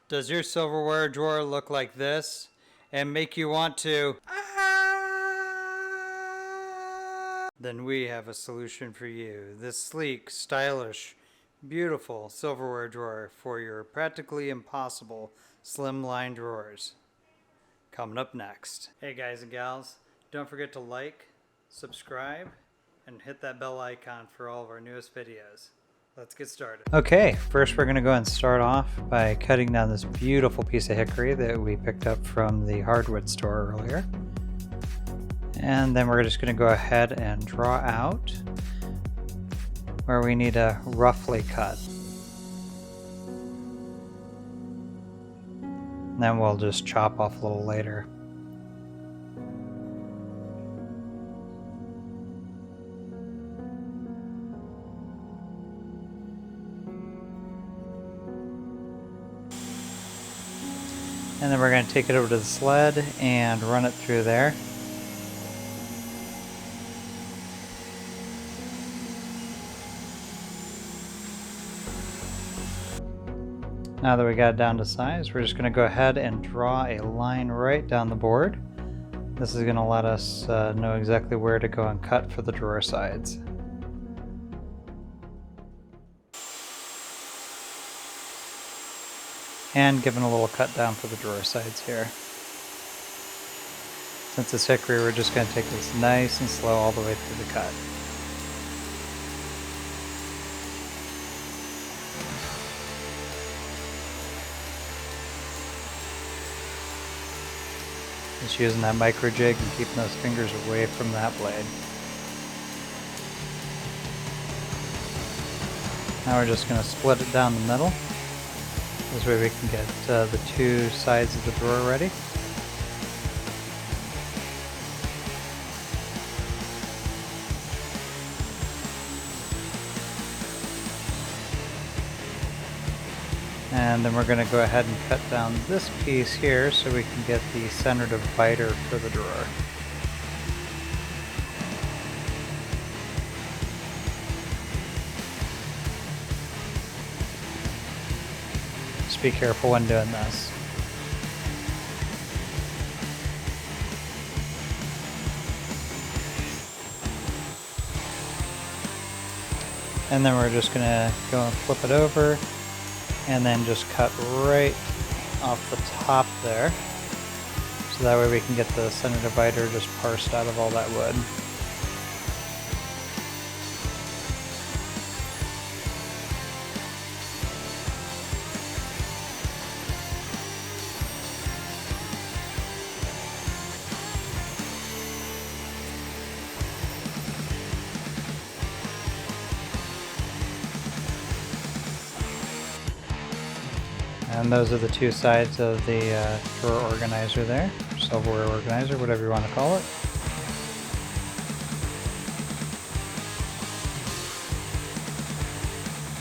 Does your silverware drawer look like this and make you want to? Then we have a solution for you. This sleek, stylish, beautiful silverware drawer for your practically impossible slimline drawers. Coming up next. Hey guys and gals, don't forget to like, subscribe, and hit that bell icon for all of our newest videos. Let's get started. Okay, first we're going to go and start off by cutting down this beautiful piece of hickory that we picked up from the hardwood store earlier. And then we're just going to go ahead and draw out where we need to roughly cut. And then we'll just chop off a little later. And then we're going to take it over to the sled and run it through there. Now that we got it down to size, we're just going to go ahead and draw a line right down the board. This is going to let us know exactly where to go and cut for the drawer sides. And giving a little cut down for the drawer sides here. Since it's hickory, we're just going to take this nice and slow all the way through the cut. Just using that micro jig and keeping those fingers away from that blade. Now we're just going to split it down the middle. This way we can get the two sides of the drawer ready. And then we're going to go ahead and cut down this piece here so we can get the center divider for the drawer. Just be careful when doing this. And then we're just going to go and flip it over and then just cut right off the top there. So that way we can get the center divider just parsed out of all that wood. And those are the two sides of the drawer organizer there, silverware organizer, whatever you want to call it.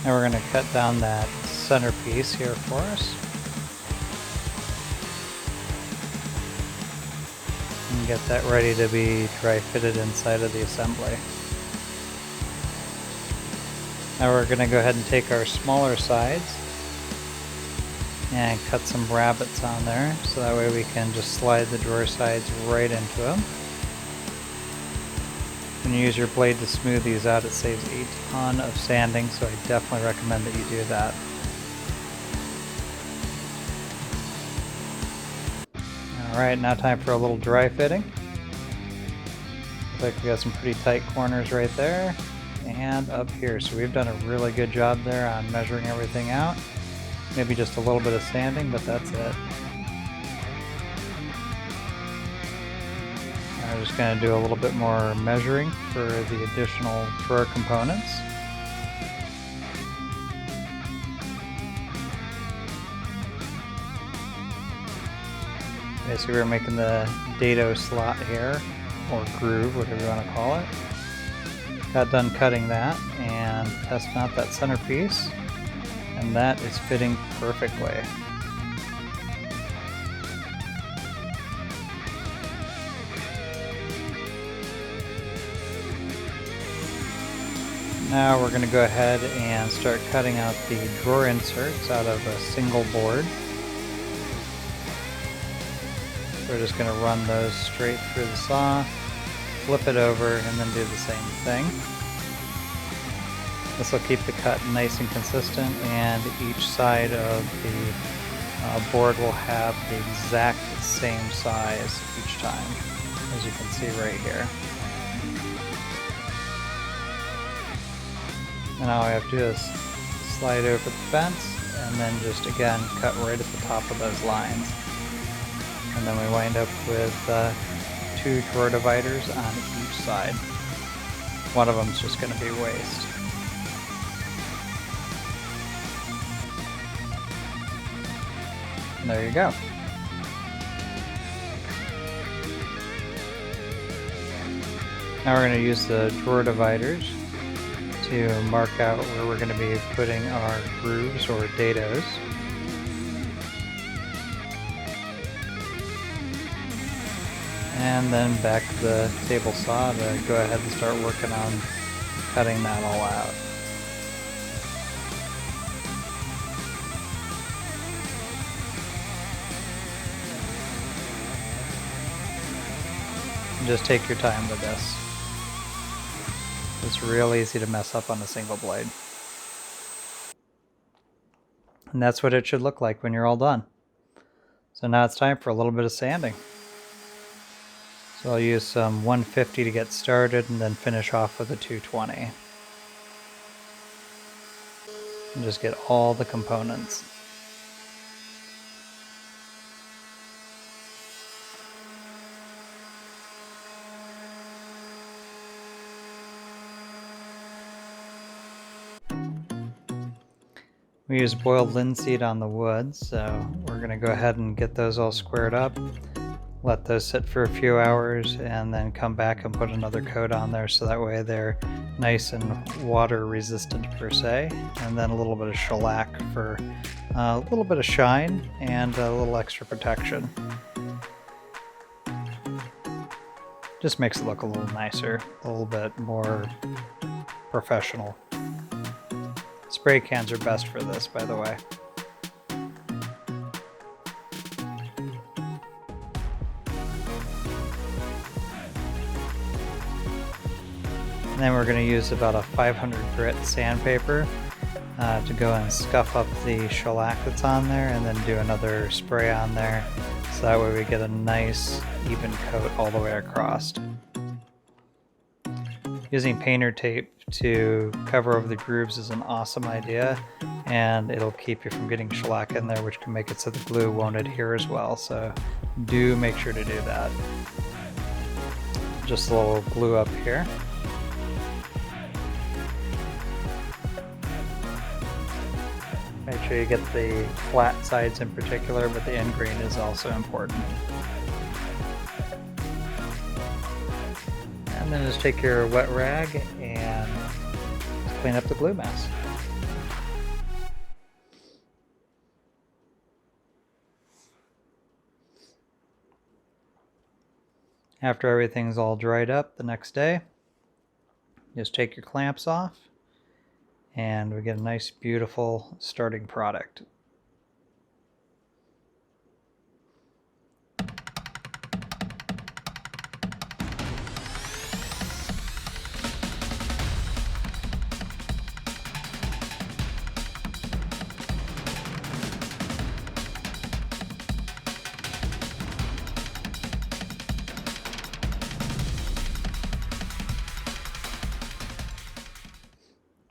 Now we're going to cut down that center piece here for us. And get that ready to be dry fitted inside of the assembly. Now we're going to go ahead and take our smaller sides and cut some rabbets on there, so that way we can just slide the drawer sides right into them. When you use your blade to smooth these out, it saves a ton of sanding, so I definitely recommend that you do that. Alright, now time for a little dry fitting. Looks like we got some pretty tight corners right there and up here, so we've done a really good job there on measuring everything out. Maybe just a little bit of sanding, but that's it. I'm just going to do a little bit more measuring for the additional drawer components. Okay, so we're making the dado slot here, or groove, whatever you want to call it. Got done cutting that and testing out that center piece. And that is fitting perfectly. Now we're going to go ahead and start cutting out the drawer inserts out of a single board. So we're just going to run those straight through the saw, flip it over, and then do the same thing. This will keep the cut nice and consistent, and each side of the board will have the exact same size each time, as you can see right here. And all we have to do is slide over the fence, and then just again cut right at the top of those lines. And then we wind up with 2 drawer dividers on each side. One of them is just going to be waste. And there you go. Now we're going to use the drawer dividers to mark out where we're going to be putting our grooves or dados. And then back to the table saw to go ahead and start working on cutting that all out. And just take your time with this. It's real easy to mess up on a single blade. And that's what it should look like when you're all done. So now it's time for a little bit of sanding. So I'll use some 150 to get started and then finish off with a 220. And just get all the components. We use boiled linseed on the wood, so we're going to go ahead and get those all squared up. Let those sit for a few hours and then come back and put another coat on there so that way they're nice and water resistant per se. And then a little bit of shellac for a little bit of shine and a little extra protection. Just makes it look a little nicer, a little bit more professional. Spray cans are best for this, by the way. And then we're going to use about a 500 grit sandpaper to go and scuff up the shellac that's on there, and then do another spray on there, so that way we get a nice even coat all the way across. Using painter tape to cover over the grooves is an awesome idea, and it'll keep you from getting shellac in there, which can make it so the glue won't adhere as well, so do make sure to do that. Just a little glue up here. Make sure you get the flat sides in particular, but the end grain is also important. And then just take your wet rag and clean up the glue mess. After everything's all dried up the next day, just take your clamps off, and we get a nice, beautiful starting product.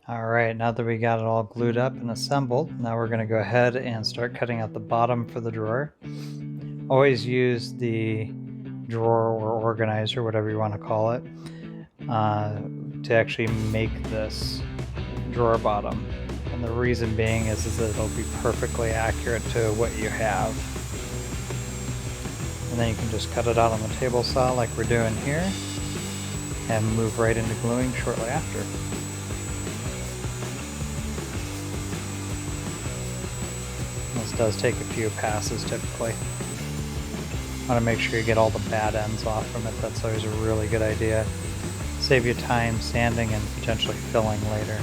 Alright, now that we got it all glued up and assembled, now we're going to go ahead and start cutting out the bottom for the drawer. Always use the drawer or organizer, whatever you want to call it, to actually make this drawer bottom. And the reason being is that it'll be perfectly accurate to what you have. And then you can just cut it out on the table saw like we're doing here, and move right into gluing shortly after. This does take a few passes typically. Want to make sure you get all the bad ends off from it. That's always a really good idea. Save you time sanding and potentially filling later.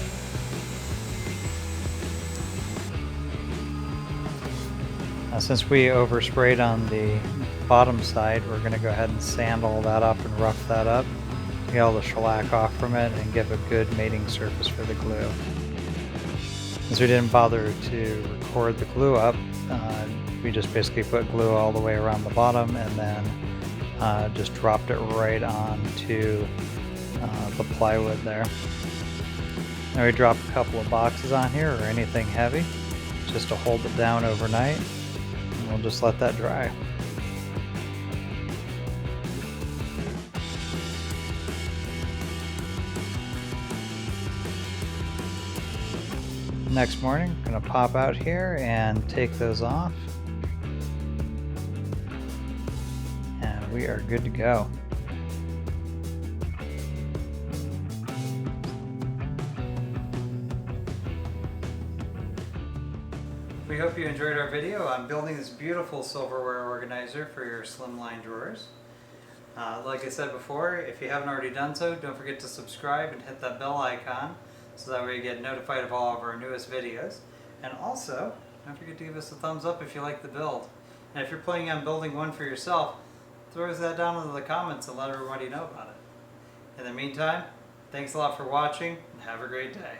Since we oversprayed on the bottom side, we're going to go ahead and sand all that up and rough that up, get all the shellac off from it, and give a good mating surface for the glue. Since we didn't bother to record the glue up, we just basically put glue all the way around the bottom and then just dropped it right onto the plywood there. Now we drop a couple of boxes on here or anything heavy just to hold it down overnight, and we'll just let that dry. Next morning, I'm going to pop out here and take those off, and we are good to go. We hope you enjoyed our video on building this beautiful silverware organizer for your slimline drawers. Like I said before, if you haven't already done so, don't forget to subscribe and hit that bell icon so that way you get notified of all of our newest videos. And also, don't forget to give us a thumbs up if you like the build. And if you're planning on building one for yourself, throw that down in the comments and let everybody know about it. In the meantime, thanks a lot for watching and have a great day.